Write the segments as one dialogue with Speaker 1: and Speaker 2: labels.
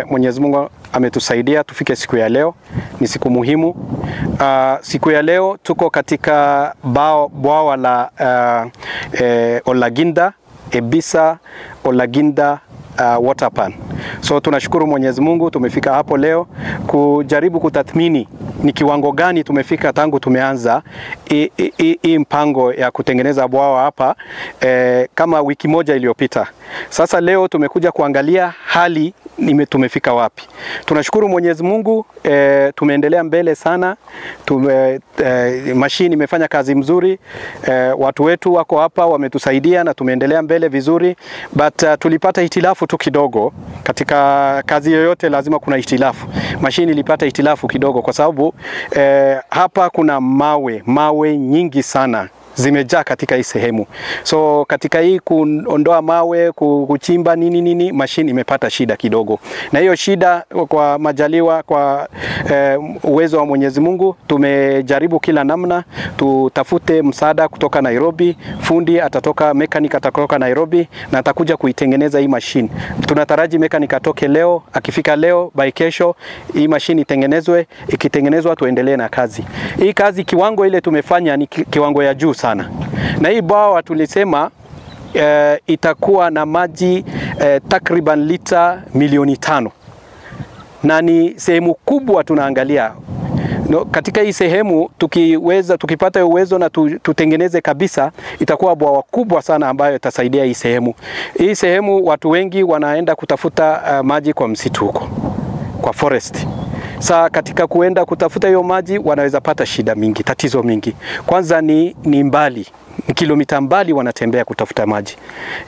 Speaker 1: Mwenyezi Mungu ametusaidia tufike siku ya leo. Ni siku muhimu. Siku ya leo tuko katika bwawa la Olaginda, Ebisa Olaginda water pan. So tunashukuru Mwenyezi Mungu tumefika hapo leo kujaribu kutathmini ni kiwango gani tumefika tangu tumeanza hii mpango ya kutengeneza bwawa hapa kama wiki moja iliyopita. Sasa leo tumekuja kuangalia hali tumefika wapi. Tunashukuru Mwenyezi Mungu, tumeendelea mbele sana. Mashine imefanya kazi mzuri. Watu wetu wako hapa wametusaidia na tumeendelea mbele vizuri, but tulipata hitilafu tu kidogo. Katika kazi yoyote lazima kuna hitilafu. Mashine ilipata hitilafu kidogo kwa sababu hapa kuna mawe nyingi sana zimejaa katika hii sehemu. So katika hii kuondoa mawe, kuchimba nini, mashine imepata shida kidogo. Na hiyo shida kwa majaliwa, kwa uwezo wa Mwenyezi Mungu, tumejaribu kila namna tutafute msaada kutoka Nairobi. Fundi atatoka, mechanic atatoka Nairobi na atakuja kuitengeneza hii mashine. Tunataraji mechanic atoke leo, akifika leo by kesho hii mashine itengenezwe. Ikitengenezwa tuendelee na kazi. Hii kazi kiwango ile tumefanya ni kiwango ya juu sana. Na hii bwawa tulisema itakuwa na maji takriban lita milioni 5. Na ni sehemu kubwa tunaangalia. Katika hii sehemu tukipata uwezo na tutengeneze kabisa, itakuwa bwawa kubwa sana ambayo itasaidia hii sehemu. Hii sehemu watu wengi wanaenda kutafuta maji kwa msitu huko, kwa forest. Sa katika kuenda kutafuta hiyo maji wanaweza pata shida mingi, tatizo mingi. Kwanza ni mbali, kilomita mbali wanatembea kutafuta maji.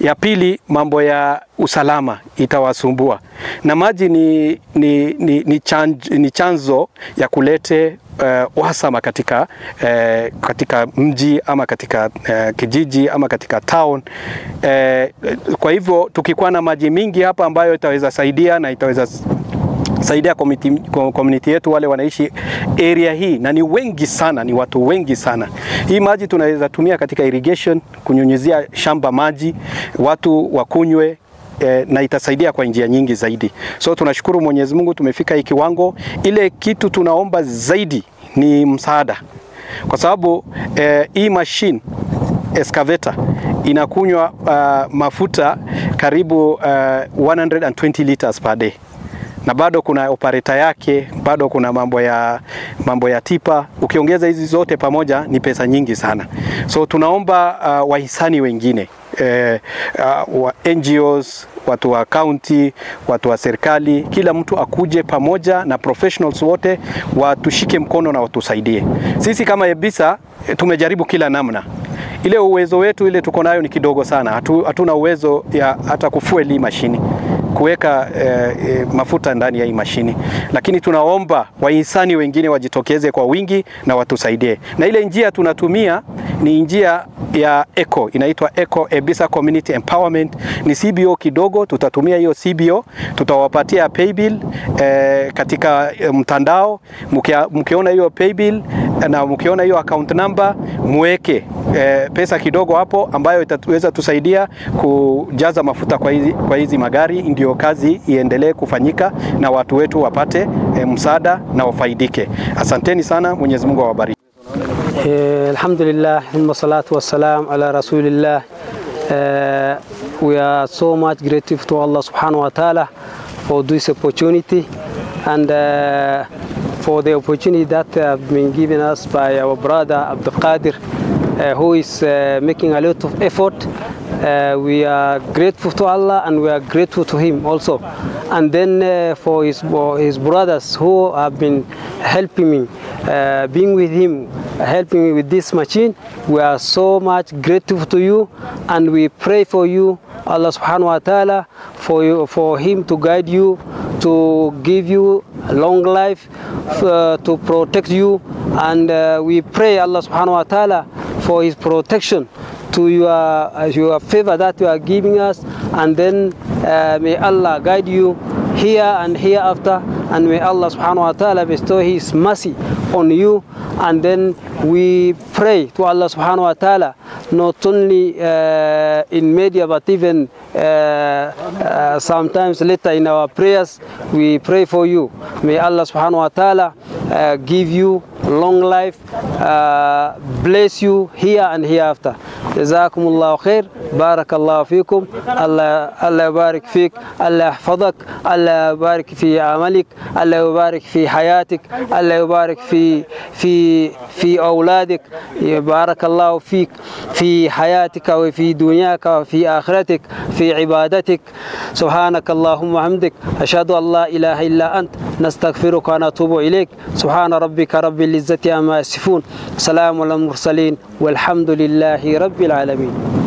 Speaker 1: Ya pili, mambo ya usalama itawasumbua. Na maji ni chanzo ya kulete uhasama katika mji ama katika kijiji ama katika town. Kwa hivyo tukikuwa na maji mingi hapa ambayo itaweza saidia na itaweza saidia community yetu wale wanaishi area hii, na ni wengi sana, ni watu wengi sana. Hii maji tunaweza tumia katika irrigation, kunyunyizia shamba maji, watu wakunywe, na itasaidia kwa njia nyingi zaidi. So tunashukuru Mwenyezi Mungu tumefika hii kiwango. Ile kitu tunaomba zaidi ni msaada. Kwa sababu hii machine excavator inakunywa mafuta karibu 120 liters per day. Na bado kuna operator yake, bado kuna mambo ya tipa. Ukiongeza hizi zote pamoja ni pesa nyingi sana. So tunaomba wahisani wengine, wa NGOs, watu wa county, watu wa serikali, kila mtu akuje pamoja na professionals wote watushike mkono na watusaidie. Sisi kama Ebisa tumejaribu kila namna. Ile uwezo wetu ile tuko nayo ni kidogo sana. Hatuna uwezo ya hata kufuel hii mashini, kuweka mafuta ndani ya hii mashini. Lakini tunaomba wahisani wengine wajitokeze kwa wingi na watusaidie. Na ile njia tunatumia ni njia ya ECO, inaitwa ECO, Ebisa Community Empowerment. Ni CBO kidogo, tutatumia hiyo CBO, tutawapatia paybill katika mtandao. Mkiona hiyo paybill na mkiona hiyo account number, muweke pesa kidogo hapo ambayo itaweza tusaidia kujaza mafuta kwa hizi magari, ndio kazi iendelee kufanyika na watu wetu wapate msaada na wafaidike. Asanteni sana, Mwenyezi Mungu awabariki.
Speaker 2: Alhamdulillah, wassalatu wassalam ala rasulillah. We are so much grateful to Allah subhanahu wa ta'ala for this opportunity and for the opportunity that have been given us by our brother Abdul Qadir, who is making a lot of effort. We are grateful to Allah and we are grateful to him also. And then for his brothers who have been helping me, being with him, helping me with this machine, we are so much grateful to you, and we pray for you, Allah subhanahu wa ta'ala, for him to guide you, to give you a long life, to protect you, and we pray Allah subhanahu wa ta'ala for his protection to your favor that you are giving us, and then may Allah guide you here and hereafter, and may Allah subhanahu wa ta'ala bestow His mercy on you. And then we pray to Allah subhanahu wa ta'ala, not only in media, but even sometimes later in our prayers, we pray for you. May Allah subhanahu wa ta'ala give you long life, bless you here and hereafter. Jazakumullahu khair, barakallahu fikum, Allah yabarik fik, Allah yahfadak, Allah yabarik fi amalik, Allah yabarik fi hayatik, Allah yabarik في أولادك، بارك الله فيك في حياتك وفي دنياك وفي آخرتك في عبادتك. سبحانك اللهم وبحمدك، أشهد أن لا إله إلا أنت، نستغفرك ونتوب إليك. سبحان ربك رب العزة عما يصفون، سلام على المرسلين والحمد لله رب العالمين.